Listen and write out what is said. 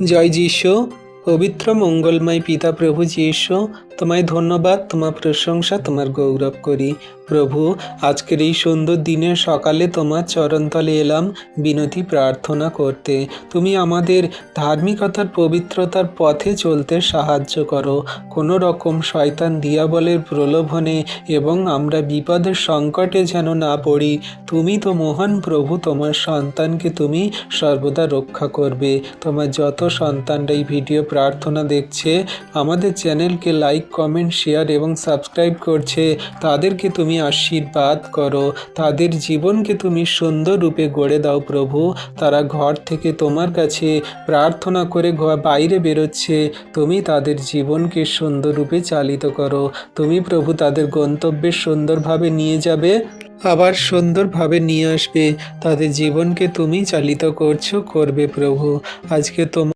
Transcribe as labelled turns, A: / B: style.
A: জয় যীশু। পবিত্র মঙ্গলময় পিতা প্রভু যীশু, তোমায় ধন্যবাদ, তোমার প্রশংসা, তোমার গৌরব করি। প্রভু, আজকের এই সুন্দর দিনের সকালে তোমার চরণতলে এলাম বিনতি প্রার্থনা করতে। তুমি আমাদের ধার্মিকতার পবিত্রতার পথে চলতে সাহায্য করো। কোনো রকম শয়তান দিয়াবলের প্রলোভনে এবং আমরা বিপদের সংকটে যেন না পড়ি। তুমি তো মহান প্রভু, তোমার সন্তানকে তুমি সর্বদা রক্ষা করবে। তোমার যত সন্তানরা এই ভিডিও প্রার্থনা দেখছে, আমাদের চ্যানেলকে লাইক, কমেন্ট, শেয়ার এবং সাবস্ক্রাইব করছে, তাদেরকে তুমি আশীর্বাদ করো। তাদের জীবনকে তুমি সুন্দর রূপে গড়ে দাও প্রভু। তারা ঘর থেকে তোমার কাছে প্রার্থনা করে বাইরে বেরোচ্ছে, তুমি তাদের জীবনকে সুন্দর রূপে চালিত করো। তুমি প্রভু তাদের গন্তব্যে সুন্দরভাবে নিয়ে যাবে, আবার সুন্দরভাবে নিয়ে আসবে। তাদের জীবনকে তুমি চালিত করবে প্রভু। আজকে তোমার